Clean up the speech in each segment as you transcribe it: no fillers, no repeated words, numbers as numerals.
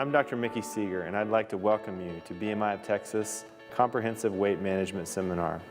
I'm Dr. Mickey Seger, and I'd like to welcome you to BMI of Texas Comprehensive Weight Management Seminar.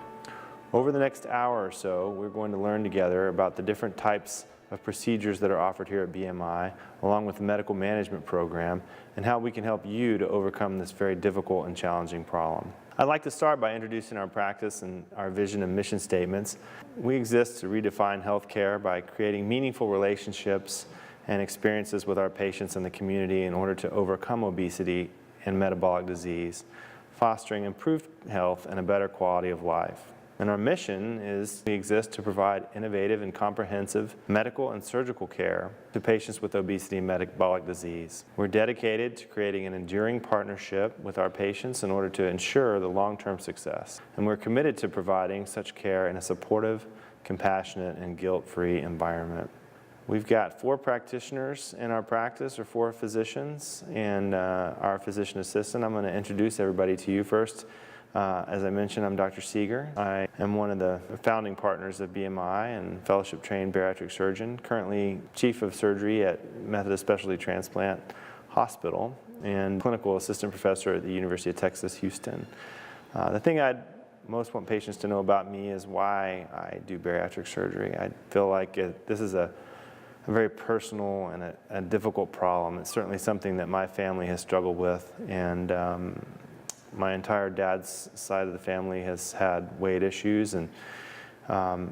Over the next hour or so, we're going to learn together about the different types of procedures that are offered here at BMI, along with the medical management program, and how we can help you to overcome this very difficult and challenging problem. I'd like to start by introducing our practice and our vision and mission statements. We exist to redefine healthcare by creating meaningful relationships and experiences with our patients and the community in order to overcome obesity and metabolic disease, fostering improved health and a better quality of life. And our mission is we exist to provide innovative and comprehensive medical and surgical care to patients with obesity and metabolic disease. We're dedicated to creating an enduring partnership with our patients in order to ensure the long-term success. And we're committed to providing such care in a supportive, compassionate, and guilt-free environment. We've got 4 practitioners in our practice, or 4 physicians, and our physician assistant. I'm going to introduce everybody to you first. As I mentioned, I'm Dr. Seger. I am one of the founding partners of BMI and fellowship-trained bariatric surgeon, currently chief of surgery at Methodist Specialty Transplant Hospital and clinical assistant professor at the University of Texas, Houston. The thing I'd most want patients to know about me is why I do bariatric surgery. I feel like this is a very personal and a difficult problem. It's certainly something that my family has struggled with, and my entire dad's side of the family has had weight issues, and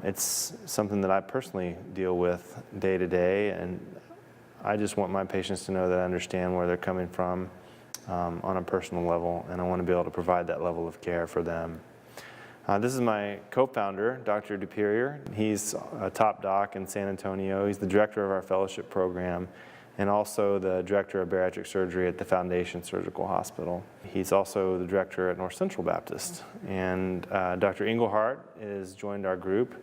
it's something that I personally deal with day to day, and I just want my patients to know that I understand where they're coming from on a personal level, and I want to be able to provide that level of care for them. This is my co-founder, Dr. DePerrier. He's a top doc in San Antonio. He's the director of our fellowship program and also the director of bariatric surgery at the Foundation Surgical Hospital. He's also the director at North Central Baptist. And Dr. Engelhardt has joined our group,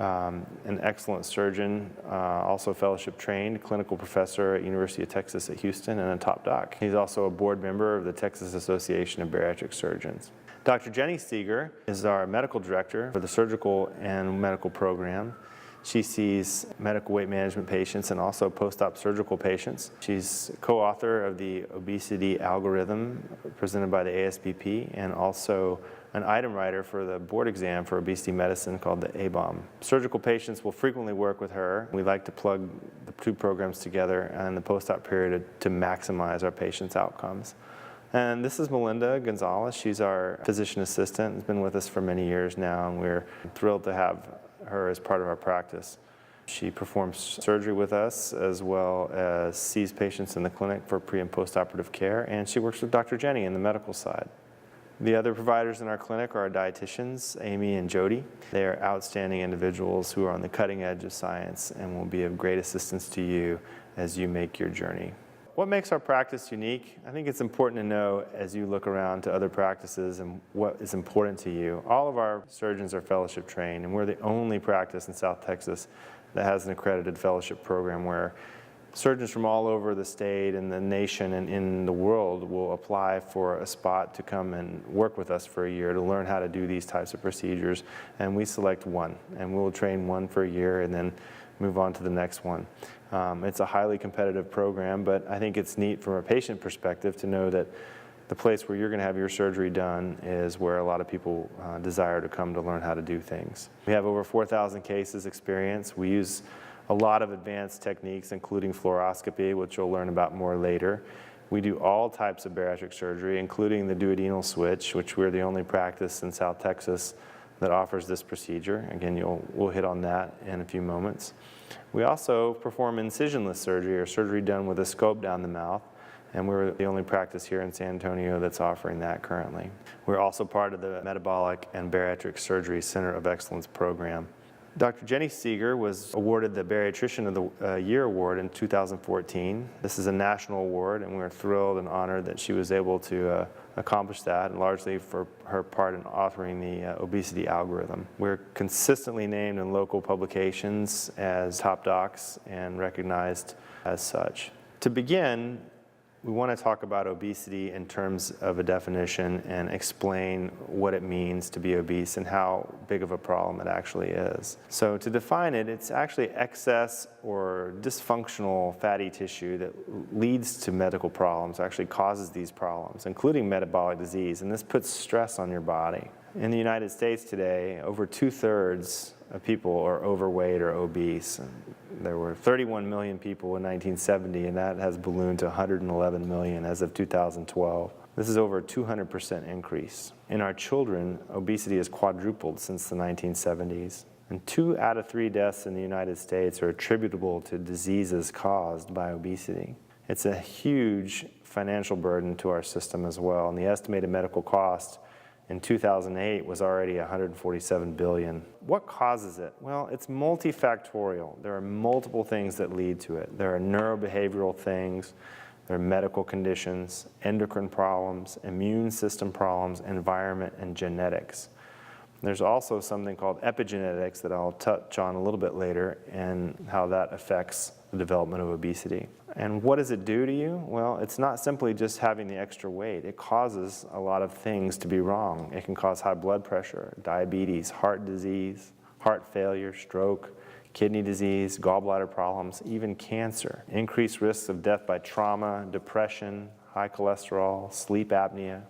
an excellent surgeon, also fellowship trained, clinical professor at University of Texas at Houston, and a top doc. He's also a board member of the Texas Association of Bariatric Surgeons. Dr. Jenny Seger is our medical director for the surgical and medical program. She sees medical weight management patients and also post-op surgical patients. She's co-author of the obesity algorithm presented by the ASBP and also an item writer for the board exam for obesity medicine called the ABOM. Surgical patients will frequently work with her. We like to plug the 2 programs together in the post-op period to maximize our patients' outcomes. And this is Melinda Gonzalez. She's our physician assistant. Has been with us for many years now, and we're thrilled to have her as part of our practice. She performs surgery with us as well as sees patients in the clinic for pre- and post-operative care, and she works with Dr. Jenny in the medical side. The other providers in our clinic are our dietitians, Amy and Jody. They are outstanding individuals who are on the cutting edge of science and will be of great assistance to you as you make your journey. What makes our practice unique? I think it's important to know as you look around to other practices and what is important to you. All of our surgeons are fellowship trained, and we're the only practice in South Texas that has an accredited fellowship program where surgeons from all over the state and the nation and in the world will apply for a spot to come and work with us for a year to learn how to do these types of procedures. And we select one, and we'll train one for a year and then move on to the next one. It's a highly competitive program, but I think it's neat from a patient perspective to know that the place where you're going to have your surgery done is where a lot of people desire to come to learn how to do things. We have over 4,000 cases experience. We use a lot of advanced techniques, including fluoroscopy, which you'll learn about more later. We do all types of bariatric surgery, including the duodenal switch, which we're the only practice in South Texas that offers this procedure. Again, we'll hit on that in a few moments. We also perform incisionless surgery, or surgery done with a scope down the mouth, and we're the only practice here in San Antonio that's offering that currently. We're also part of the Metabolic and Bariatric Surgery Center of Excellence program. Dr. Jenny Seger was awarded the Bariatrician of the Year Award in 2014. This is a national award, and we're thrilled and honored that she was able to accomplish that, and largely for her part in authoring the obesity algorithm. We're consistently named in local publications as top docs and recognized as such. To begin, we want to talk about obesity in terms of a definition and explain what it means to be obese and how big of a problem it actually is. So to define it, it's actually excess or dysfunctional fatty tissue that leads to medical problems, actually causes these problems, including metabolic disease, and this puts stress on your body. In the United States today, over 2/3 of people are overweight or obese. There were 31 million people in 1970, and that has ballooned to 111 million as of 2012. This is over a 200% increase. In our children, obesity has quadrupled since the 1970s. And 2 out of 3 deaths in the United States are attributable to diseases caused by obesity. It's a huge financial burden to our system as well, and the estimated medical cost in 2008 was already $147 billion. What causes it? Well, it's multifactorial. There are multiple things that lead to it. There are neurobehavioral things, there are medical conditions, endocrine problems, immune system problems, environment, and genetics. There's also something called epigenetics that I'll touch on a little bit later and how that affects the development of obesity. And what does it do to you? Well, it's not simply just having the extra weight. It causes a lot of things to be wrong. It can cause high blood pressure, diabetes, heart disease, heart failure, stroke, kidney disease, gallbladder problems, even cancer. Increased risks of death by trauma, depression, high cholesterol, sleep apnea,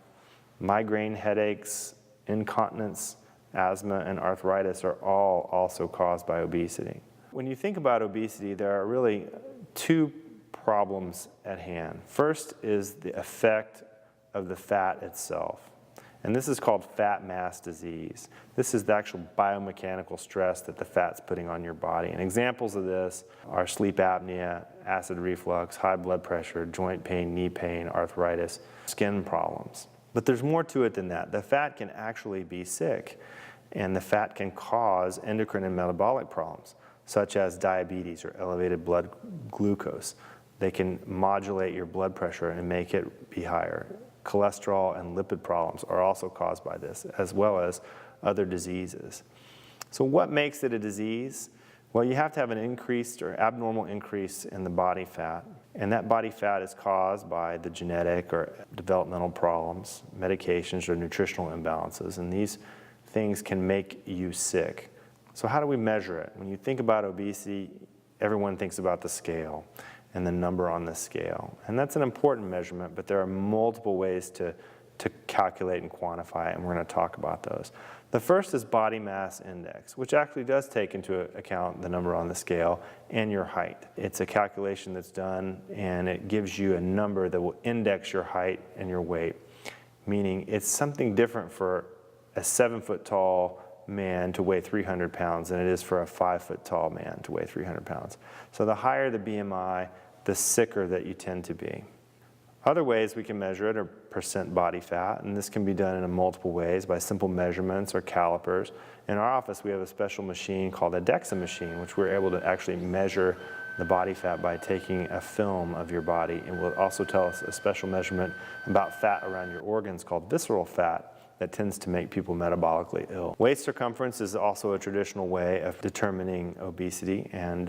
migraine headaches, incontinence, asthma, and arthritis are all also caused by obesity. When you think about obesity, there are really 2 problems at hand. First is the effect of the fat itself. And this is called fat mass disease. This is the actual biomechanical stress that the fat's putting on your body. And examples of this are sleep apnea, acid reflux, high blood pressure, joint pain, knee pain, arthritis, skin problems. But there's more to it than that. The fat can actually be sick, and the fat can cause endocrine and metabolic problems, such as diabetes or elevated blood glucose. They can modulate your blood pressure and make it be higher. Cholesterol and lipid problems are also caused by this, as well as other diseases. So what makes it a disease? Well, you have to have an increased or abnormal increase in the body fat, and that body fat is caused by the genetic or developmental problems, medications, or nutritional imbalances, and these things can make you sick. So how do we measure it? When you think about obesity, everyone thinks about the scale and the number on the scale. And that's an important measurement, but there are multiple ways to calculate and quantify it, and we're going to talk about those. The first is body mass index, which actually does take into account the number on the scale and your height. It's a calculation that's done, and it gives you a number that will index your height and your weight, meaning it's something different for a 7-foot tall man to weigh 300 pounds than it is for a 5-foot tall man to weigh 300 pounds. So the higher the BMI, the sicker that you tend to be. Other ways we can measure it are percent body fat, and this can be done in multiple ways by simple measurements or calipers. In our office, we have a special machine called a DEXA machine, which we're able to actually measure the body fat by taking a film of your body, and will also tell us a special measurement about fat around your organs called visceral fat that tends to make people metabolically ill. Waist circumference is also a traditional way of determining obesity, and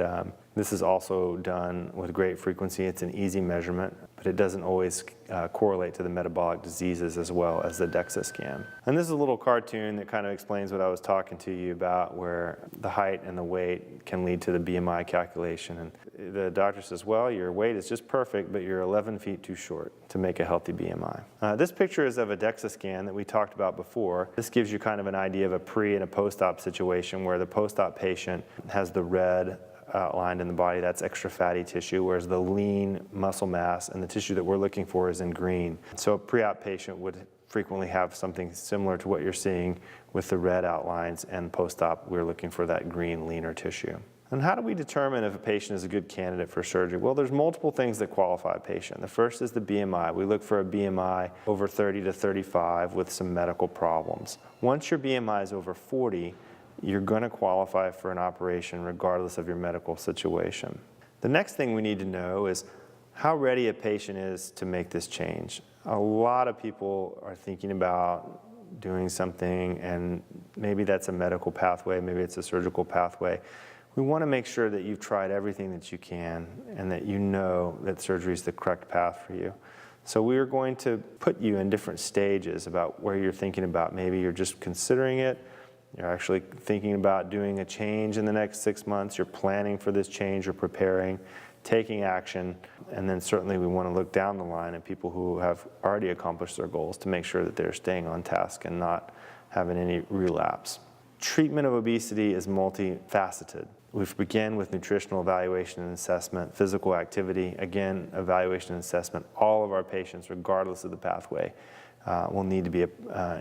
this is also done with great frequency. It's an easy measurement, but it doesn't always correlate to the metabolic diseases as well as the DEXA scan. And this is a little cartoon that kind of explains what I was talking to you about, where the height and the weight can lead to the BMI calculation. And the doctor says, well, your weight is just perfect, but you're 11 feet too short to make a healthy BMI. This picture is of a DEXA scan that we talked about before. This gives you kind of an idea of a pre and a post-op situation where the post-op patient has the red outlined in the body. That's extra fatty tissue, whereas the lean muscle mass and the tissue that we're looking for is in green. So a pre-op patient would frequently have something similar to what you're seeing with the red outlines, and post-op we're looking for that green, leaner tissue. And how do we determine if a patient is a good candidate for surgery? Well, there's multiple things that qualify a patient. The first is the BMI. We look for a BMI over 30 to 35 with some medical problems. Once your BMI is over 40, you're going to qualify for an operation regardless of your medical situation. The next thing we need to know is how ready a patient is to make this change. A lot of people are thinking about doing something, and maybe that's a medical pathway, maybe it's a surgical pathway. We want to make sure that you've tried everything that you can and that you know that surgery is the correct path for you. So we are going to put you in different stages about where you're thinking about. Maybe you're just considering it, you're actually thinking about doing a change in the next 6 months, you're planning for this change, you're preparing, taking action, and then certainly we want to look down the line at people who have already accomplished their goals to make sure that they're staying on task and not having any relapse. Treatment of obesity is multifaceted. We begin with nutritional evaluation and assessment, physical activity, again, evaluation and assessment. All of our patients, regardless of the pathway, will need to be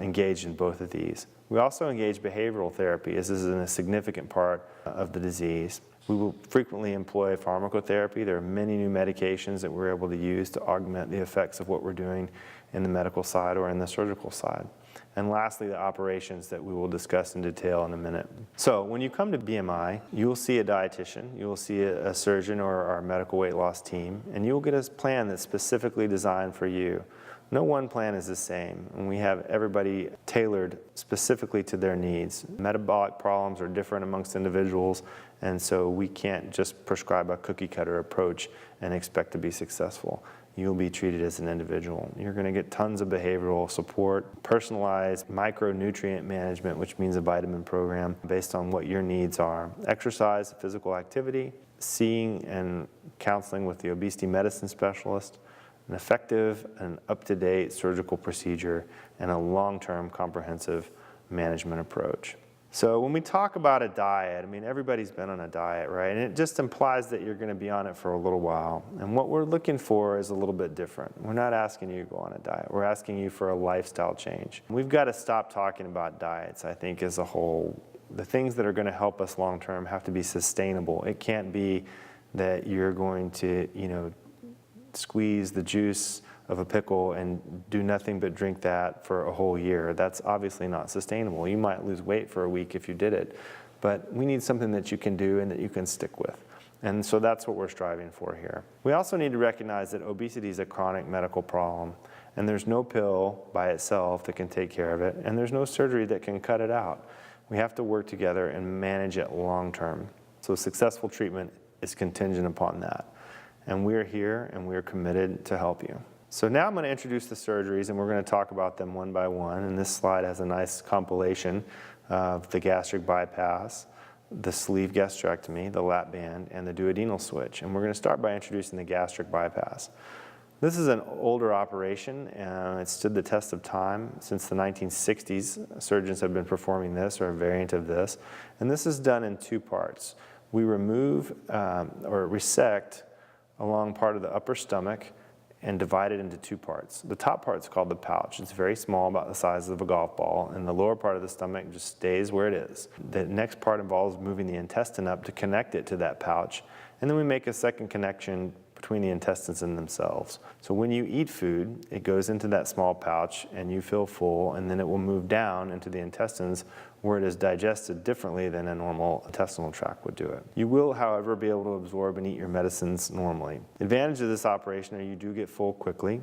engaged in both of these. We also engage behavioral therapy, as this is a significant part of the disease. We will frequently employ pharmacotherapy. There are many new medications that we're able to use to augment the effects of what we're doing in the medical side or in the surgical side. And lastly, the operations that we will discuss in detail in a minute. So when you come to BMI, you will see a dietitian, you will see a surgeon or our medical weight loss team, and you will get a plan that's specifically designed for you. No one plan is the same, and we have everybody tailored specifically to their needs. Metabolic problems are different amongst individuals, and so we can't just prescribe a cookie cutter approach and expect to be successful. You'll be treated as an individual. You're going to get tons of behavioral support, personalized micronutrient management, which means a vitamin program based on what your needs are. Exercise, physical activity, seeing and counseling with the obesity medicine specialist, an effective and up-to-date surgical procedure, and a long-term comprehensive management approach. So when we talk about a diet, I mean, everybody's been on a diet, right? And it just implies that you're going to be on it for a little while. And what we're looking for is a little bit different. We're not asking you to go on a diet. We're asking you for a lifestyle change. We've got to stop talking about diets, I think, as a whole. The things that are going to help us long-term have to be sustainable. It can't be that you're going to, squeeze the juice of a pickle and do nothing but drink that for a whole year. That's obviously not sustainable. You might lose weight for a week if you did it, but we need something that you can do and that you can stick with. And so that's what we're striving for here. We also need to recognize that obesity is a chronic medical problem, and there's no pill by itself that can take care of it, and there's no surgery that can cut it out. We have to work together and manage it long term. So successful treatment is contingent upon that. And we're here and we're committed to help you. So now I'm going to introduce the surgeries, and we're going to talk about them one by one. And this slide has a nice compilation of the gastric bypass, the sleeve gastrectomy, the lap band, and the duodenal switch. And we're going to start by introducing the gastric bypass. This is an older operation, and it stood the test of time. Since the 1960s, surgeons have been performing this or a variant of this. And this is done in two parts. We remove or resect along part of the upper stomach and divide it into two parts. The top part is called the pouch. It's very small, about the size of a golf ball, and the lower part of the stomach just stays where it is. The next part involves moving the intestine up to connect it to that pouch, and then we make a second connection between the intestines and themselves. So when you eat food, it goes into that small pouch and you feel full, and then it will move down into the intestines where it is digested differently than a normal intestinal tract would do it. You will, however, be able to absorb and eat your medicines normally. The advantage of this operation is you do get full quickly,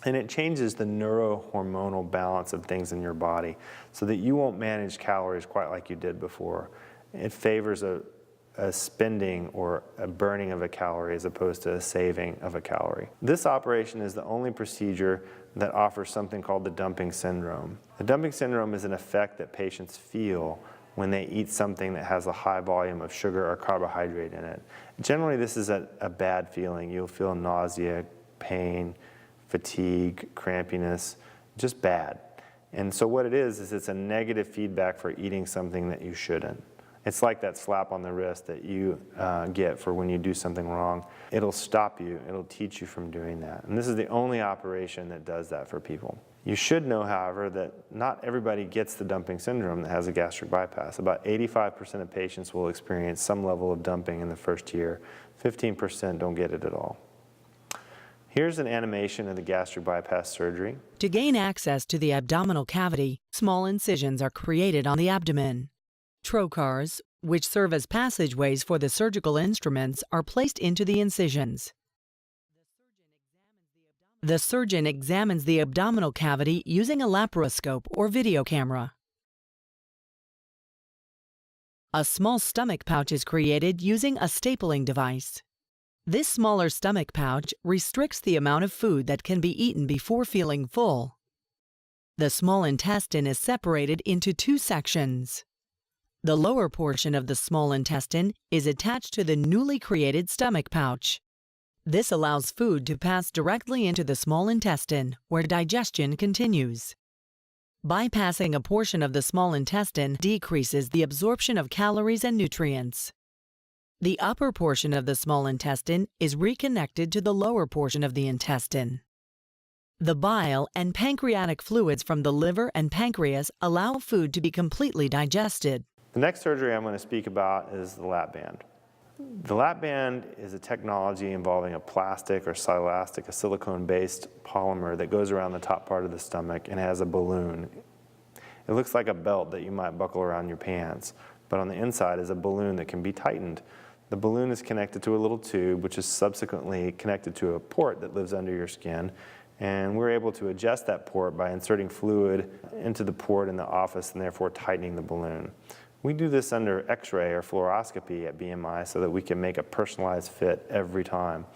and it changes the neurohormonal balance of things in your body so that you won't manage calories quite like you did before. It favors a spending or a burning of a calorie as opposed to a saving of a calorie. This operation is the only procedure that offers something called the dumping syndrome. The dumping syndrome is an effect that patients feel when they eat something that has a high volume of sugar or carbohydrate in it. Generally, this is a bad feeling. You'll feel nausea, pain, fatigue, crampiness, just bad. And so what it is it's a negative feedback for eating something that you shouldn't. It's like that slap on the wrist that you get for when you do something wrong. It'll stop you. It'll teach you from doing that. And this is the only operation that does that for people. You should know, however, that not everybody gets the dumping syndrome that has a gastric bypass. About 85% of patients will experience some level of dumping in the first year. 15% don't get it at all. Here's an animation of the gastric bypass surgery. To gain access to the abdominal cavity, small incisions are created on the abdomen. Trocars, which serve as passageways for the surgical instruments, are placed into the incisions. The surgeon examines the abdominal cavity using a laparoscope or video camera. A small stomach pouch is created using a stapling device. This smaller stomach pouch restricts the amount of food that can be eaten before feeling full. The small intestine is separated into two sections. The lower portion of the small intestine is attached to the newly created stomach pouch. This allows food to pass directly into the small intestine, where digestion continues. Bypassing a portion of the small intestine decreases the absorption of calories and nutrients. The upper portion of the small intestine is reconnected to the lower portion of the intestine. The bile and pancreatic fluids from the liver and pancreas allow food to be completely digested. The next surgery I'm going to speak about is the lap band. The lap band is a technology involving a plastic or silastic, a silicone-based polymer that goes around the top part of the stomach and has a balloon. It looks like a belt that you might buckle around your pants, but on the inside is a balloon that can be tightened. The balloon is connected to a little tube, which is subsequently connected to a port that lives under your skin, and we're able to adjust that port by inserting fluid into the port in the office and therefore tightening the balloon. We do this under X-ray or fluoroscopy at BMI so that we can make a personalized fit every time.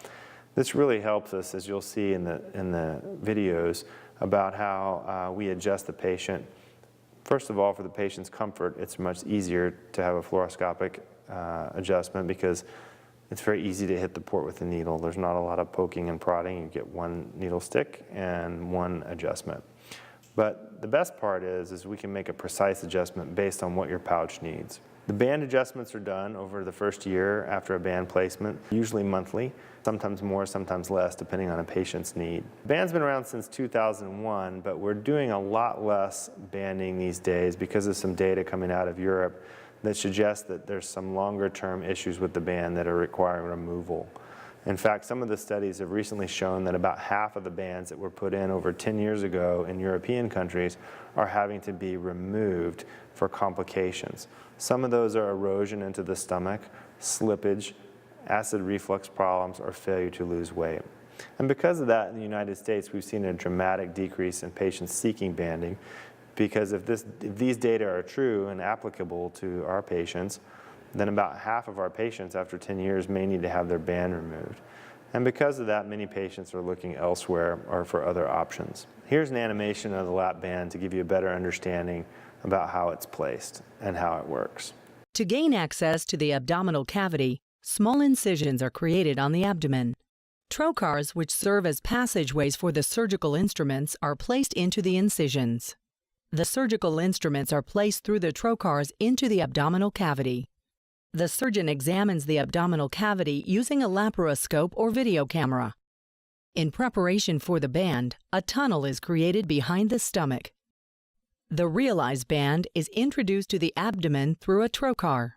This really helps us, as you'll see in the videos, about how we adjust the patient. First of all, for the patient's comfort, it's much easier to have a fluoroscopic adjustment because it's very easy to hit the port with a needle. There's not a lot of poking and prodding. You get one needle stick and one adjustment. But the best part is we can make a precise adjustment based on what your pouch needs. The band adjustments are done over the first year after a band placement, usually monthly, sometimes more, sometimes less, depending on a patient's need. The band's been around since 2001, but we're doing a lot less banding these days because of some data coming out of Europe that suggests that there's some longer-term issues with the band that are requiring removal. In fact, some of the studies have recently shown that about half of the bands that were put in over 10 years ago in European countries are having to be removed for complications. Some of those are erosion into the stomach, slippage, acid reflux problems, or failure to lose weight. And because of that, in the United States, we've seen a dramatic decrease in patients seeking banding, because if these data are true and applicable to our patients, then about half of our patients after 10 years may need to have their band removed. And because of that, many patients are looking elsewhere or for other options. Here's an animation of the lap band to give you a better understanding about how it's placed and how it works. To gain access to the abdominal cavity, small incisions are created on the abdomen. Trocars, which serve as passageways for the surgical instruments, are placed into the incisions. The surgical instruments are placed through the trocars into the abdominal cavity. The surgeon examines the abdominal cavity using a laparoscope or video camera. In preparation for the band, a tunnel is created behind the stomach. The Realize band is introduced to the abdomen through a trocar.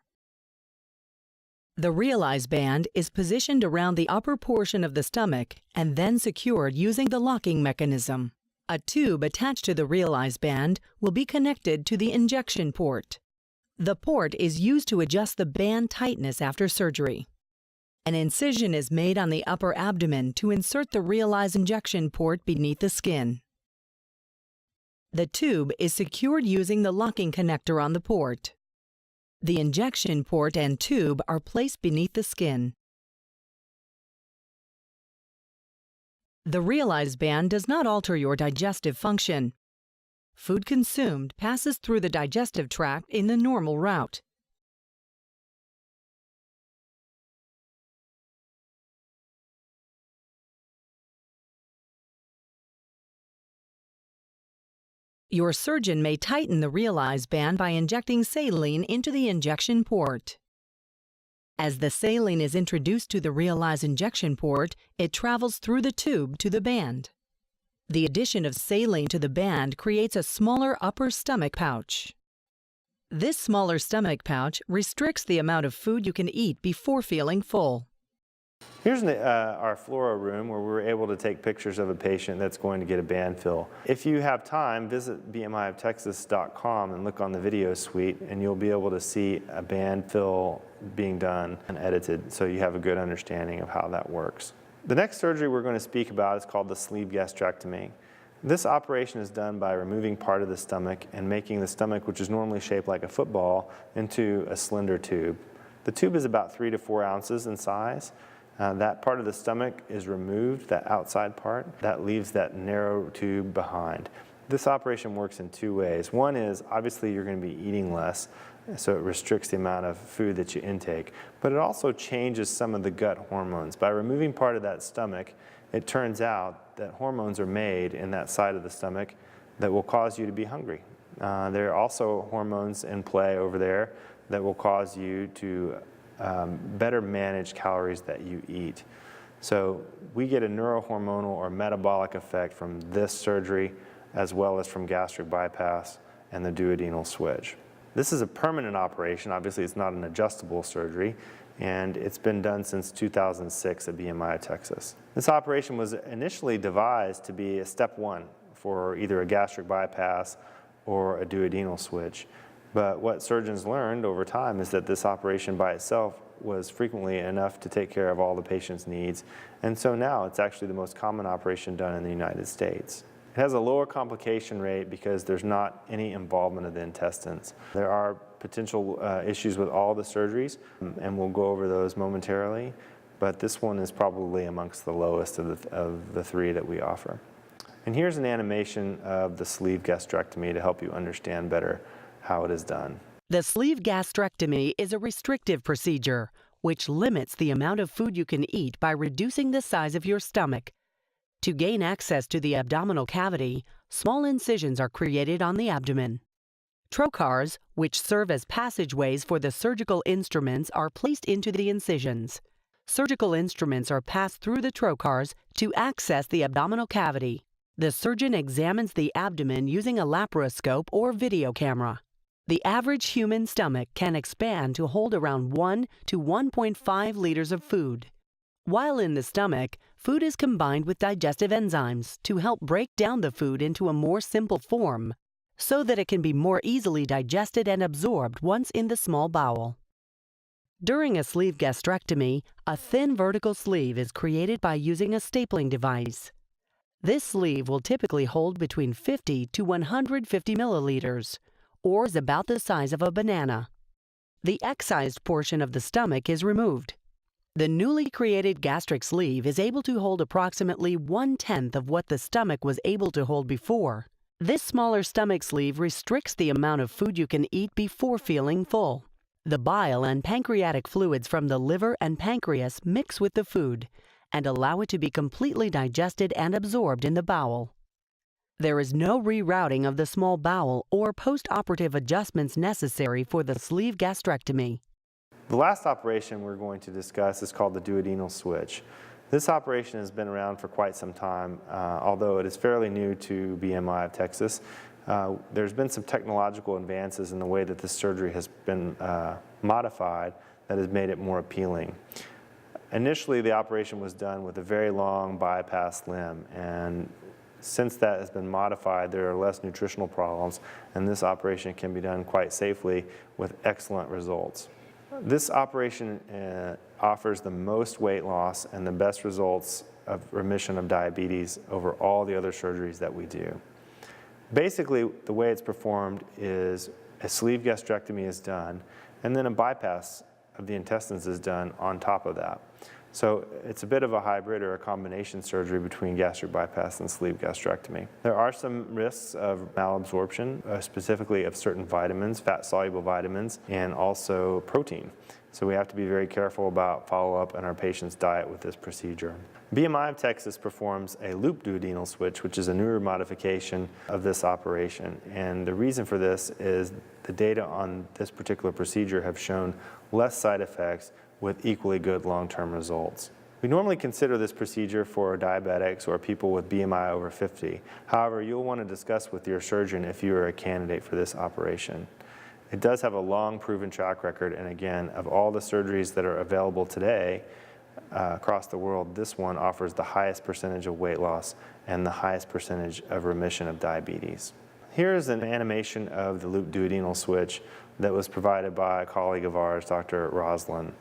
The Realize band is positioned around the upper portion of the stomach and then secured using the locking mechanism. A tube attached to the Realize band will be connected to the injection port. The port is used to adjust the band tightness after surgery. An incision is made on the upper abdomen to insert the Realize injection port beneath the skin. The tube is secured using the locking connector on the port. The injection port and tube are placed beneath the skin. The Realize band does not alter your digestive function. Food consumed passes through the digestive tract in the normal route. Your surgeon may tighten the Realize band by injecting saline into the injection port. As the saline is introduced to the Realize injection port, it travels through the tube to the band. The addition of saline to the band creates a smaller upper stomach pouch. This smaller stomach pouch restricts the amount of food you can eat before feeling full. Here's our fluoro room where we're able to take pictures of a patient that's going to get a band fill. If you have time, visit bmioftexas.com and look on the video suite, and you'll be able to see a band fill being done and edited, so you have a good understanding of how that works. The next surgery we're going to speak about is called the sleeve gastrectomy. This operation is done by removing part of the stomach and making the stomach, which is normally shaped like a football, into a slender tube. The tube is about 3 to 4 ounces in size. That part of the stomach is removed, that outside part. That leaves that narrow tube behind. This operation works in 2 ways. One is, obviously, you're going to be eating less, so it restricts the amount of food that you intake. But it also changes some of the gut hormones. By removing part of that stomach, it turns out that hormones are made in that side of the stomach that will cause you to be hungry. There are also hormones in play over there that will cause you to better manage calories that you eat. So we get a neurohormonal or metabolic effect from this surgery, as well as from gastric bypass and the duodenal switch. This is a permanent operation. Obviously, it's not an adjustable surgery, and it's been done since 2006 at BMI of Texas. This operation was initially devised to be a step 1 for either a gastric bypass or a duodenal switch. But what surgeons learned over time is that this operation by itself was frequently enough to take care of all the patient's needs. And so now it's actually the most common operation done in the United States. It has a lower complication rate because there's not any involvement of the intestines. There are potential issues with all the surgeries, and we'll go over those momentarily, but this one is probably amongst the lowest of the 3 that we offer. And here's an animation of the sleeve gastrectomy to help you understand better how it is done. The sleeve gastrectomy is a restrictive procedure, which limits the amount of food you can eat by reducing the size of your stomach. To gain access to the abdominal cavity, small incisions are created on the abdomen. Trocars, which serve as passageways for the surgical instruments, are placed into the incisions. Surgical instruments are passed through the trocars to access the abdominal cavity. The surgeon examines the abdomen using a laparoscope or video camera. The average human stomach can expand to hold around 1 to 1.5 liters of food. While in the stomach, food is combined with digestive enzymes to help break down the food into a more simple form, so that it can be more easily digested and absorbed once in the small bowel. During a sleeve gastrectomy, a thin vertical sleeve is created by using a stapling device. This sleeve will typically hold between 50 to 150 milliliters, or is about the size of a banana. The excised portion of the stomach is removed. The newly created gastric sleeve is able to hold approximately 1/10 of what the stomach was able to hold before. This smaller stomach sleeve restricts the amount of food you can eat before feeling full. The bile and pancreatic fluids from the liver and pancreas mix with the food and allow it to be completely digested and absorbed in the bowel. There is no rerouting of the small bowel or post-operative adjustments necessary for the sleeve gastrectomy. The last operation we're going to discuss is called the duodenal switch. This operation has been around for quite some time, although it is fairly new to BMI of Texas. There's been some technological advances in the way that this surgery has been modified that has made it more appealing. Initially, the operation was done with a very long bypass limb, and since that has been modified, there are less nutritional problems, and this operation can be done quite safely with excellent results. This operation offers the most weight loss and the best results of remission of diabetes over all the other surgeries that we do. Basically, the way it's performed is a sleeve gastrectomy is done, and then a bypass of the intestines is done on top of that. So it's a bit of a hybrid or a combination surgery between gastric bypass and sleeve gastrectomy. There are some risks of malabsorption, specifically of certain vitamins, fat-soluble vitamins, and also protein. So we have to be very careful about follow-up in our patient's diet with this procedure. BMI of Texas performs a loop duodenal switch, which is a newer modification of this operation. And the reason for this is the data on this particular procedure have shown less side effects with equally good long-term results. We normally consider this procedure for diabetics or people with BMI over 50. However, you'll want to discuss with your surgeon if you are a candidate for this operation. It does have a long proven track record, and again, of all the surgeries that are available today across the world, this one offers the highest percentage of weight loss and the highest percentage of remission of diabetes. Here is an animation of the loop duodenal switch that was provided by a colleague of ours, Dr. Roslin.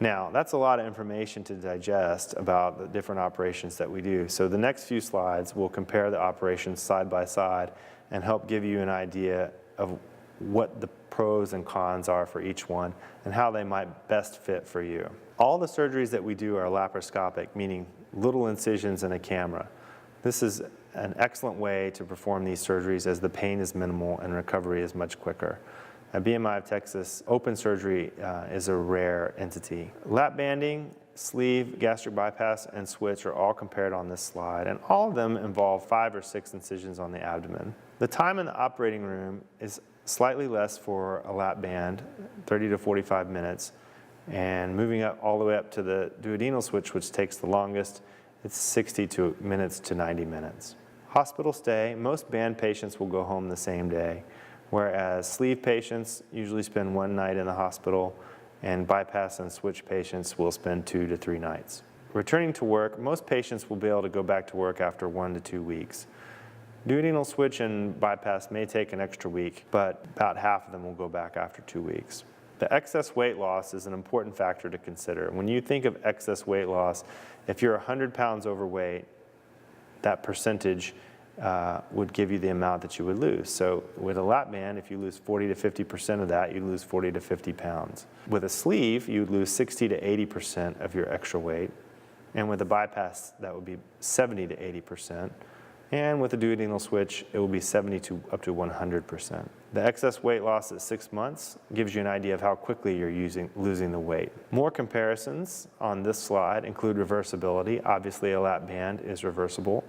Now, that's a lot of information to digest about the different operations that we do. So the next few slides will compare the operations side by side and help give you an idea of what the pros and cons are for each one and how they might best fit for you. All the surgeries that we do are laparoscopic, meaning little incisions in a camera. This is an excellent way to perform these surgeries as the pain is minimal and recovery is much quicker. At BMI of Texas, open surgery is a rare entity. Lap banding, sleeve, gastric bypass, and switch are all compared on this slide, and all of them involve 5 or 6 incisions on the abdomen. The time in the operating room is slightly less for a lap band, 30 to 45 minutes, and moving up all the way up to the duodenal switch, which takes the longest, it's 60 minutes to 90 minutes. Hospital stay, most band patients will go home the same day, whereas sleeve patients usually spend 1 night in the hospital, and bypass and switch patients will spend 2 to 3 nights. Returning to work, most patients will be able to go back to work after 1 to 2 weeks. Duodenal switch and bypass may take an extra week, but about half of them will go back after 2 weeks. The excess weight loss is an important factor to consider. When you think of excess weight loss, if you're 100 pounds overweight, that percentage would give you the amount that you would lose. So with a lap band, if you lose 40 to 50% of that, you lose 40 to 50 pounds. With a sleeve, you would lose 60 to 80% of your extra weight. And with a bypass, that would be 70 to 80%. And with a duodenal switch, it will be 70 to up to 100%. The excess weight loss at 6 months gives you an idea of how quickly you're losing the weight. More comparisons on this slide include reversibility. Obviously, a lap band is reversible,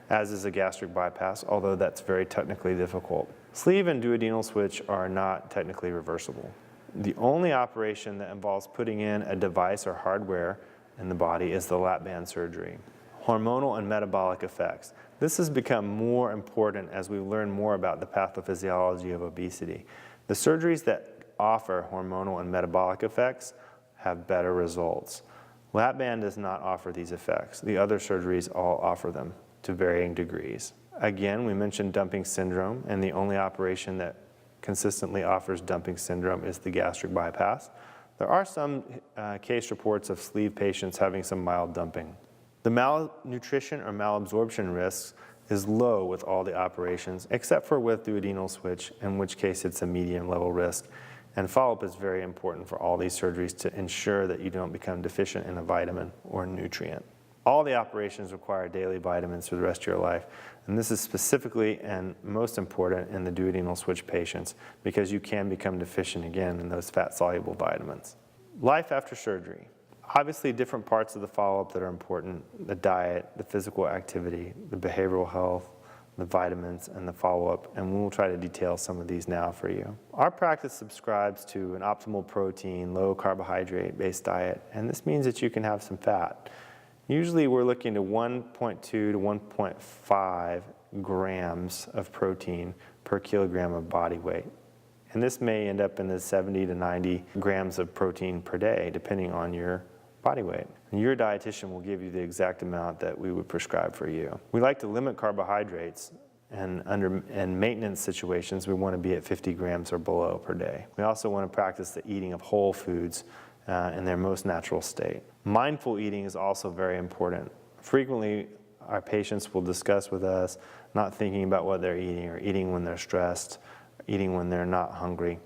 as is a gastric bypass, although that's very technically difficult. Sleeve and duodenal switch are not technically reversible. The only operation that involves putting in a device or hardware in the body is the lap band surgery. Hormonal and metabolic effects. This has become more important as we learn more about the pathophysiology of obesity. The surgeries that offer hormonal and metabolic effects have better results. Lap band does not offer these effects. The other surgeries all offer them to varying degrees. Again, we mentioned dumping syndrome, and the only operation that consistently offers dumping syndrome is the gastric bypass. There are some case reports of sleeve patients having some mild dumping. The malnutrition or malabsorption risk is low with all the operations, except for with duodenal switch, in which case it's a medium level risk. And follow-up is very important for all these surgeries to ensure that you don't become deficient in a vitamin or nutrient. All the operations require daily vitamins for the rest of your life, and this is specifically and most important in the duodenal switch patients because you can become deficient again in those fat-soluble vitamins. Life after surgery. Obviously, different parts of the follow-up that are important: the diet, the physical activity, the behavioral health, the vitamins, and the follow-up, and we'll try to detail some of these now for you. Our practice subscribes to an optimal protein, low carbohydrate-based diet, and this means that you can have some fat. Usually we're looking to 1.2 to 1.5 grams of protein per kilogram of body weight. And this may end up in the 70 to 90 grams of protein per day, depending on your body weight. And your dietitian will give you the exact amount that we would prescribe for you. We like to limit carbohydrates, and in maintenance situations, we want to be at 50 grams or below per day. We also want to practice the eating of whole foods in their most natural state. Mindful eating is also very important. Frequently, our patients will discuss with us not thinking about what they're eating or eating when they're stressed, eating when they're not hungry.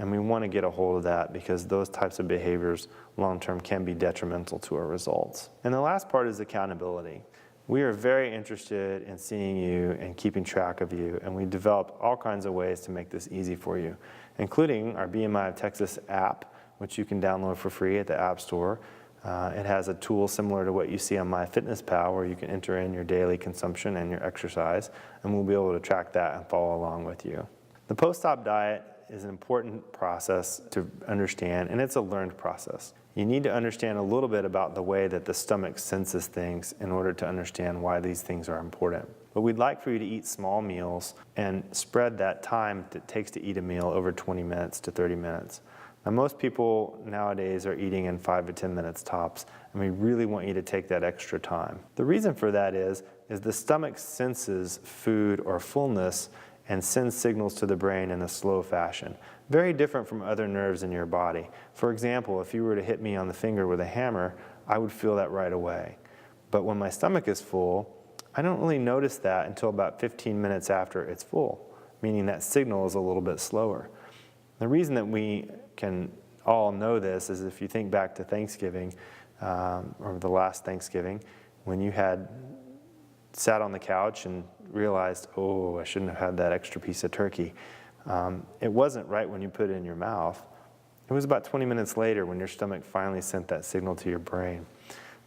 And we want to get a hold of that because those types of behaviors long-term can be detrimental to our results. And the last part is accountability. We are very interested in seeing you and keeping track of you, and we developed all kinds of ways to make this easy for you, including our BMI of Texas app, which you can download for free at the App Store. It has a tool similar to what you see on MyFitnessPal, where you can enter in your daily consumption and your exercise, and we'll be able to track that and follow along with you. The post-op diet is an important process to understand, and it's a learned process. You need to understand a little bit about the way that the stomach senses things in order to understand why these things are important. But we'd like for you to eat small meals and spread that time that it takes to eat a meal over 20 minutes to 30 minutes. Now, most people nowadays are eating in 5 to 10 minutes tops, and we really want you to take that extra time. The reason for that is the stomach senses food or fullness and sends signals to the brain in a slow fashion. Very different from other nerves in your body. For example, if you were to hit me on the finger with a hammer, I would feel that right away. But when my stomach is full, I don't really notice that until about 15 minutes after it's full, meaning that signal is a little bit slower. The reason that we can all know this is if you think back to Thanksgiving, or the last Thanksgiving, when you had sat on the couch and realized, oh, I shouldn't have had that extra piece of turkey. It wasn't right when you put it in your mouth. It was about 20 minutes later when your stomach finally sent that signal to your brain.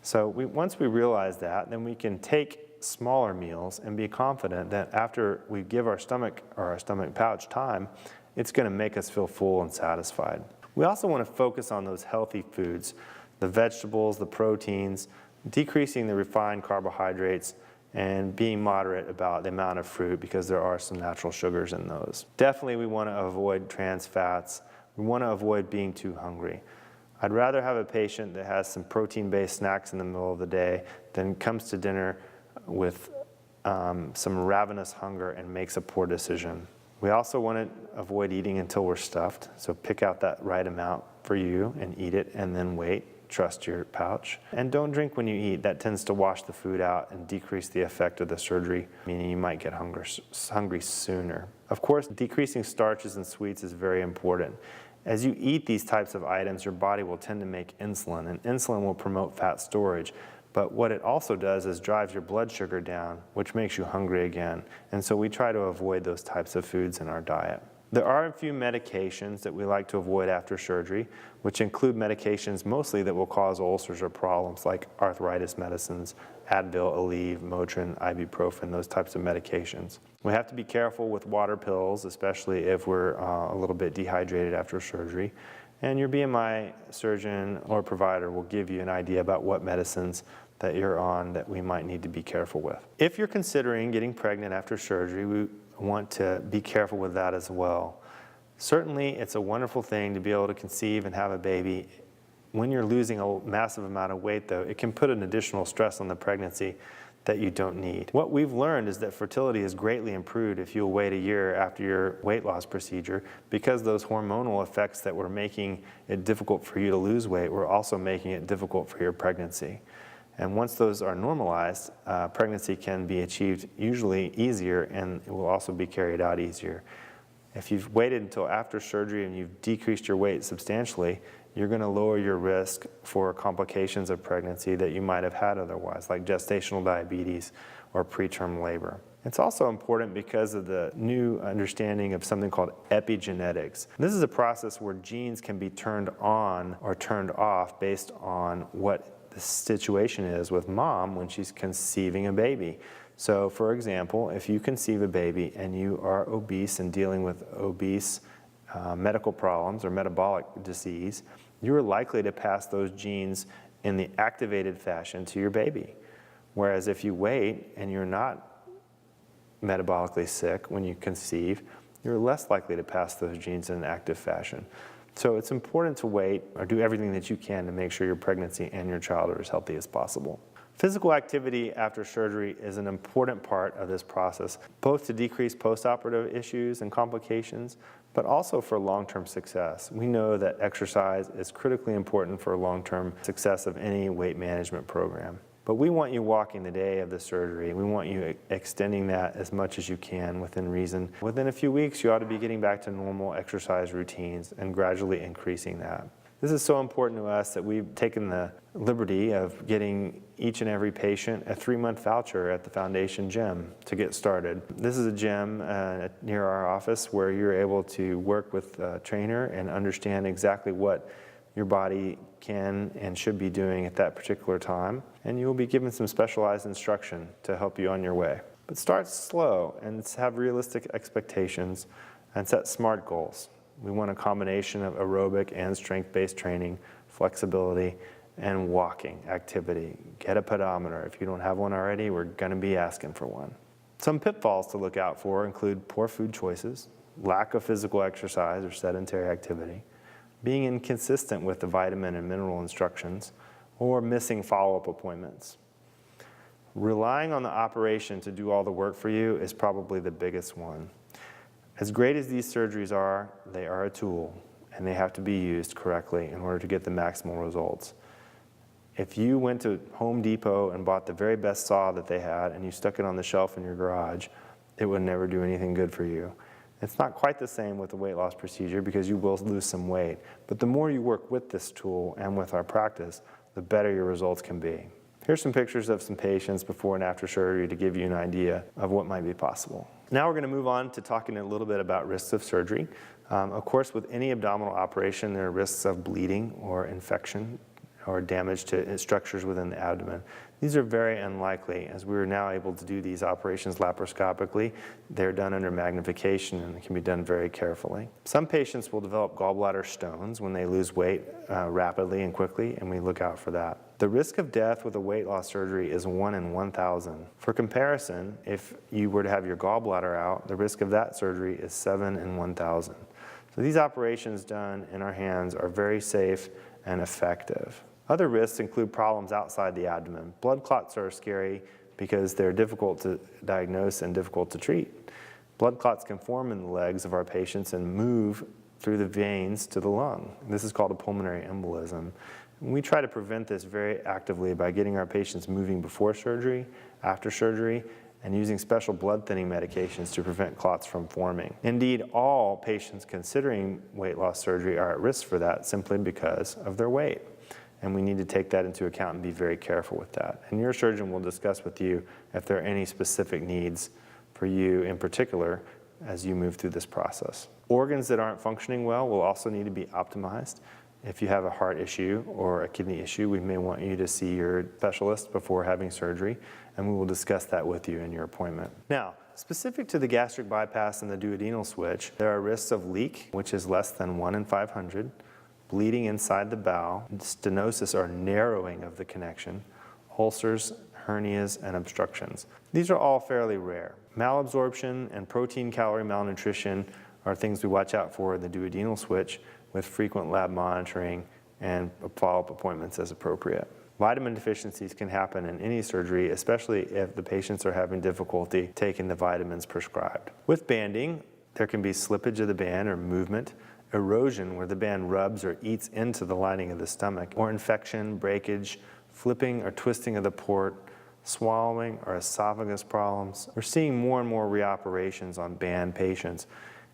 So once we realize that, then we can take smaller meals and be confident that after we give our stomach or our stomach pouch time, it's going to make us feel full and satisfied. We also want to focus on those healthy foods, the vegetables, the proteins, decreasing the refined carbohydrates, and being moderate about the amount of fruit because there are some natural sugars in those. Definitely we want to avoid trans fats. We want to avoid being too hungry. I'd rather have a patient that has some protein-based snacks in the middle of the day than comes to dinner with some ravenous hunger and makes a poor decision. We also want to avoid eating until we're stuffed, so pick out that right amount for you and eat it and then wait. Trust your pouch. And don't drink when you eat. That tends to wash the food out and decrease the effect of the surgery, meaning you might get hungry sooner. Of course, decreasing starches and sweets is very important. As you eat these types of items, your body will tend to make insulin, and insulin will promote fat storage. But what it also does is drives your blood sugar down, which makes you hungry again. And so we try to avoid those types of foods in our diet. There are a few medications that we like to avoid after surgery, which include medications mostly that will cause ulcers or problems like arthritis medicines, Advil, Aleve, Motrin, ibuprofen, those types of medications. We have to be careful with water pills, especially if we're a little bit dehydrated after surgery. And your BMI surgeon or provider will give you an idea about what medicines that you're on that we might need to be careful with. If you're considering getting pregnant after surgery, we want to be careful with that as well. Certainly, it's a wonderful thing to be able to conceive and have a baby. When you're losing a massive amount of weight, though, it can put an additional stress on the pregnancy that you don't need. What we've learned is that fertility is greatly improved if you'll wait a year after your weight loss procedure, because those hormonal effects that were making it difficult for you to lose weight were also making it difficult for your pregnancy. And once those are normalized, pregnancy can be achieved usually easier, and it will also be carried out easier. If you've waited until after surgery and you've decreased your weight substantially, you're going to lower your risk for complications of pregnancy that you might have had otherwise, like gestational diabetes or preterm labor. It's also important because of the new understanding of something called epigenetics. This is a process where genes can be turned on or turned off based on what the situation is with mom when she's conceiving a baby. So for example, if you conceive a baby and you are obese and dealing with obese medical problems or metabolic disease, you are likely to pass those genes in the activated fashion to your baby. Whereas if you wait and you're not metabolically sick when you conceive, you're less likely to pass those genes in an active fashion. So it's important to wait or do everything that you can to make sure your pregnancy and your child are as healthy as possible. Physical activity after surgery is an important part of this process, both to decrease postoperative issues and complications, but also for long-term success. We know that exercise is critically important for long-term success of any weight management program. But we want you walking the day of the surgery. We want you extending that as much as you can within reason. Within a few weeks, you ought to be getting back to normal exercise routines and gradually increasing that. This is so important to us that we've taken the liberty of getting each and every patient a 3-month voucher at the Foundation Gym to get started. This is a gym near our office where you're able to work with a trainer and understand exactly what your body can and should be doing at that particular time. And you'll be given some specialized instruction to help you on your way. But start slow and have realistic expectations and set SMART goals. We want a combination of aerobic and strength-based training, flexibility, and walking activity. Get a pedometer. If you don't have one already, we're going to be asking for one. Some pitfalls to look out for include poor food choices, lack of physical exercise or sedentary activity, being inconsistent with the vitamin and mineral instructions, or missing follow-up appointments. Relying on the operation to do all the work for you is probably the biggest one. As great as these surgeries are, they are a tool, and they have to be used correctly in order to get the maximal results. If you went to Home Depot and bought the very best saw that they had and you stuck it on the shelf in your garage, it would never do anything good for you. It's not quite the same with the weight loss procedure because you will lose some weight, but the more you work with this tool and with our practice, the better your results can be. Here's some pictures of some patients before and after surgery to give you an idea of what might be possible. Now we're going to move on to talking a little bit about risks of surgery. Of course, with any abdominal operation, there are risks of bleeding or infection or damage to structures within the abdomen. These are very unlikely, as we are now able to do these operations laparoscopically. They're done under magnification and they can be done very carefully. Some patients will develop gallbladder stones when they lose weight rapidly and quickly, and we look out for that. The risk of death with a weight loss surgery is 1 in 1,000. For comparison, if you were to have your gallbladder out, the risk of that surgery is 7 in 1,000. So these operations done in our hands are very safe and effective. Other risks include problems outside the abdomen. Blood clots are scary because they're difficult to diagnose and difficult to treat. Blood clots can form in the legs of our patients and move through the veins to the lung. This is called a pulmonary embolism. We try to prevent this very actively by getting our patients moving before surgery, after surgery, and using special blood thinning medications to prevent clots from forming. Indeed, all patients considering weight loss surgery are at risk for that simply because of their weight. And we need to take that into account and be very careful with that. And your surgeon will discuss with you if there are any specific needs for you in particular as you move through this process. Organs that aren't functioning well will also need to be optimized. If you have a heart issue or a kidney issue, we may want you to see your specialist before having surgery, and we will discuss that with you in your appointment. Now, specific to the gastric bypass and the duodenal switch, there are risks of leak, which is less than 1 in 500, bleeding inside the bowel, stenosis or narrowing of the connection, ulcers, hernias, and obstructions. These are all fairly rare. Malabsorption and protein-calorie malnutrition are things we watch out for in the duodenal switch with frequent lab monitoring and follow-up appointments as appropriate. Vitamin deficiencies can happen in any surgery, especially if the patients are having difficulty taking the vitamins prescribed. With banding, there can be slippage of the band or movement, erosion where the band rubs or eats into the lining of the stomach, or infection, breakage, flipping or twisting of the port, swallowing or esophagus problems. We're seeing more and more reoperations on band patients,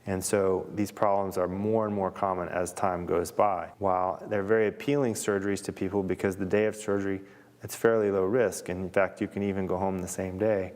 and so these problems are more and more common as time goes by. While they're very appealing surgeries to people because the day of surgery, it's fairly low risk, and in fact you can even go home the same day.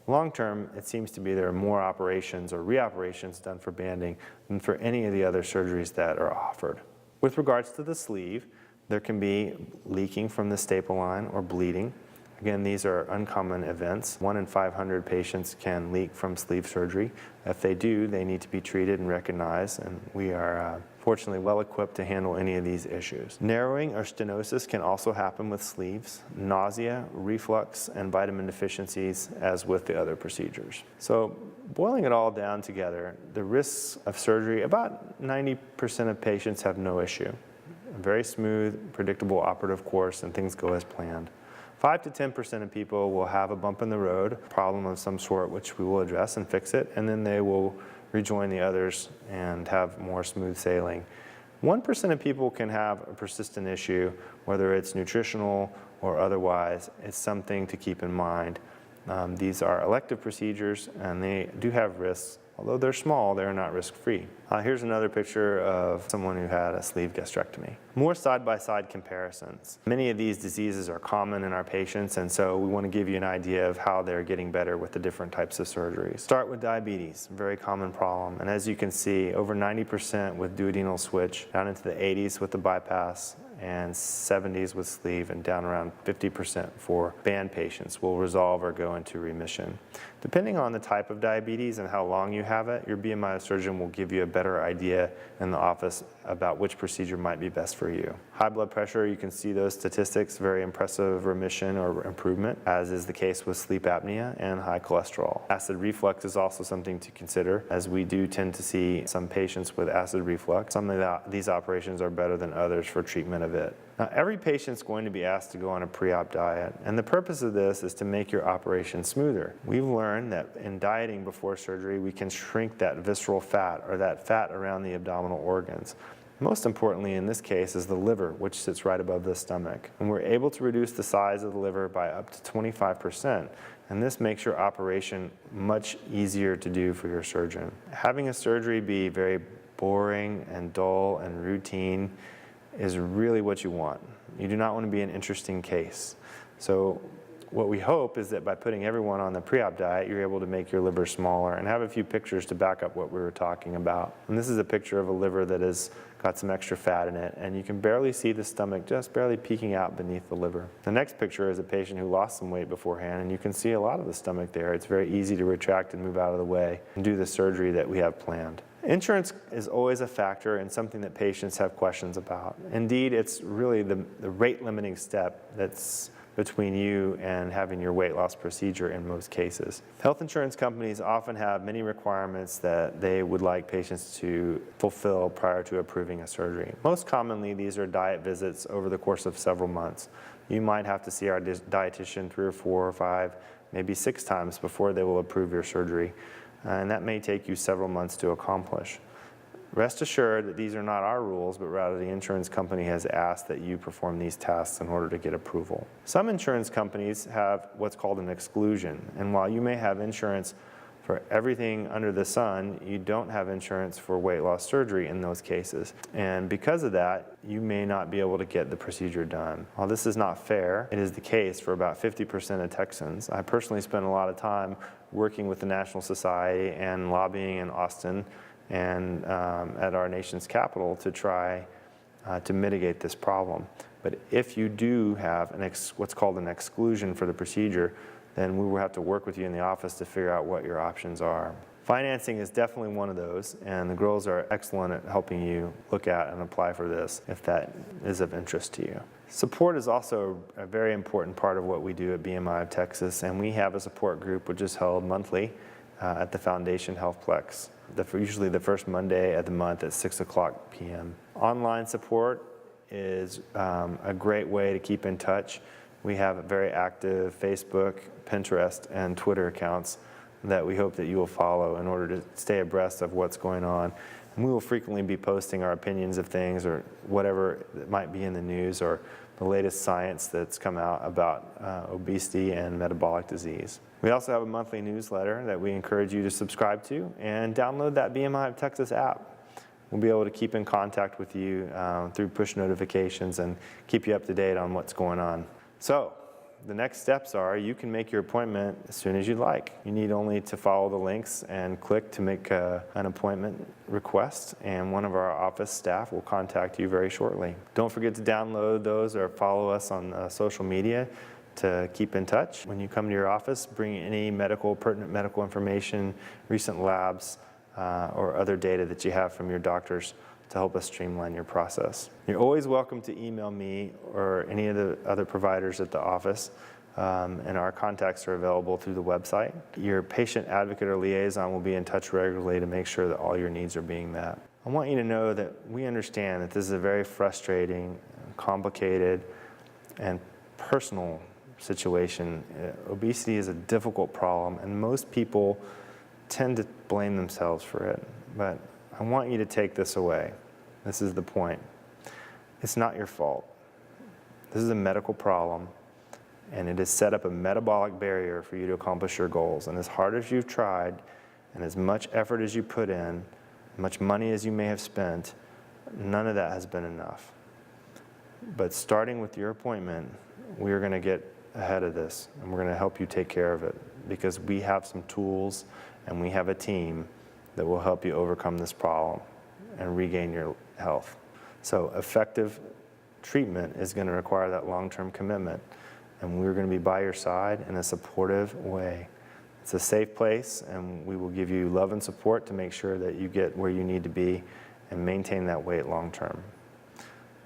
Long term, it seems to be there are more operations or reoperations done for banding than for any of the other surgeries that are offered. With regards to the sleeve, there can be leaking from the staple line or bleeding. Again, these are uncommon events. 1 in 500 patients can leak from sleeve surgery. If they do, they need to be treated and recognized, and we are fortunately well equipped to handle any of these issues. Narrowing or stenosis can also happen with sleeves, nausea, reflux, and vitamin deficiencies as with the other procedures. So boiling it all down together, the risks of surgery, about 90% of patients have no issue. A very smooth, predictable operative course, and things go as planned. 5 to 10% of people will have a bump in the road, problem of some sort, which we will address and fix it, and then they will rejoin the others and have more smooth sailing. 1% of people can have a persistent issue, whether it's nutritional or otherwise. It's something to keep in mind. These are elective procedures, and they do have risks. Although they're small, they're not risk-free. Here's another picture of someone who had a sleeve gastrectomy. More side-by-side comparisons. Many of these diseases are common in our patients, and so we want to give you an idea of how they're getting better with the different types of surgeries. Start with diabetes, a very common problem. And as you can see, over 90% with duodenal switch, down into the 80s with the bypass, and 70s with sleeve, and down around 50% for band patients will resolve or go into remission. Depending on the type of diabetes and how long you have it, your BMI surgeon will give you a better idea in the office about which procedure might be best for you. High blood pressure, you can see those statistics, very impressive remission or improvement, as is the case with sleep apnea and high cholesterol. Acid reflux is also something to consider, as we do tend to see some patients with acid reflux. Some of these operations are better than others for treatment of of it. Now, every patient's going to be asked to go on a pre-op diet, and the purpose of this is to make your operation smoother. We've learned that in dieting before surgery, we can shrink that visceral fat, or that fat around the abdominal organs. Most importantly in this case is the liver, which sits right above the stomach. And we're able to reduce the size of the liver by up to 25%. And this makes your operation much easier to do for your surgeon. Having a surgery be very boring and dull and routine is really what you want. You do not want to be an interesting case. So what we hope is that by putting everyone on the pre-op diet, you're able to make your liver smaller, and have a few pictures to back up what we were talking about. And this is a picture of a liver that has got some extra fat in it, and you can barely see the stomach just barely peeking out beneath the liver. The next picture is a patient who lost some weight beforehand, and you can see a lot of the stomach there. It's very easy to retract and move out of the way and do the surgery that we have planned. Insurance is always a factor and something that patients have questions about. Indeed, it's really the rate-limiting step that's between you and having your weight loss procedure in most cases. Health insurance companies often have many requirements that they would like patients to fulfill prior to approving a surgery. Most commonly, these are diet visits over the course of several months. You might have to see our dietitian 3 or 4 or 5, maybe 6 times before they will approve your surgery, and that may take you several months to accomplish. Rest assured that these are not our rules, but rather the insurance company has asked that you perform these tasks in order to get approval. Some insurance companies have what's called an exclusion, and while you may have insurance for everything under the sun, you don't have insurance for weight loss surgery in those cases. And because of that, you may not be able to get the procedure done. While this is not fair, it is the case for about 50% of Texans. I personally spent a lot of time working with the National Society and lobbying in Austin and at our nation's capital to try to mitigate this problem. But if you do have what's called an exclusion for the procedure, then we will have to work with you in the office to figure out what your options are. Financing is definitely one of those, and the girls are excellent at helping you look at and apply for this if that is of interest to you. Support is also a very important part of what we do at BMI of Texas, and we have a support group which is held monthly at the Foundation Healthplex, usually the first Monday of the month at 6 o'clock p.m. Online support is a great way to keep in touch. We have a very active Facebook, Pinterest, and Twitter accounts that we hope that you will follow in order to stay abreast of what's going on. And we will frequently be posting our opinions of things or whatever that might be in the news or the latest science that's come out about obesity and metabolic disease. We also have a monthly newsletter that we encourage you to subscribe to and download that BMI of Texas app. We'll be able to keep in contact with you through push notifications and keep you up to date on what's going on. So, the next steps are you can make your appointment as soon as you'd like. You need only to follow the links and click to make an appointment request, and one of our office staff will contact you very shortly. Don't forget to download those or follow us on social media to keep in touch. When you come to your office, bring any pertinent medical information, recent labs, or other data that you have from your doctors to help us streamline your process. You're always welcome to email me or any of the other providers at the office, and our contacts are available through the website. Your patient advocate or liaison will be in touch regularly to make sure that all your needs are being met. I want you to know that we understand that this is a very frustrating, complicated, and personal situation. Obesity is a difficult problem, and most people tend to blame themselves for it. But I want you to take this away. This is the point. It's not your fault. This is a medical problem, and it has set up a metabolic barrier for you to accomplish your goals. And as hard as you've tried, and as much effort as you put in, much money as you may have spent, none of that has been enough. But starting with your appointment, we are going to get ahead of this, and we're going to help you take care of it, because we have some tools and we have a team that will help you overcome this problem and regain your health. So effective treatment is going to require that long-term commitment, and we're going to be by your side in a supportive way. It's a safe place, and we will give you love and support to make sure that you get where you need to be and maintain that weight long-term.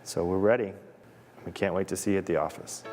So we're ready. We can't wait to see you at the office.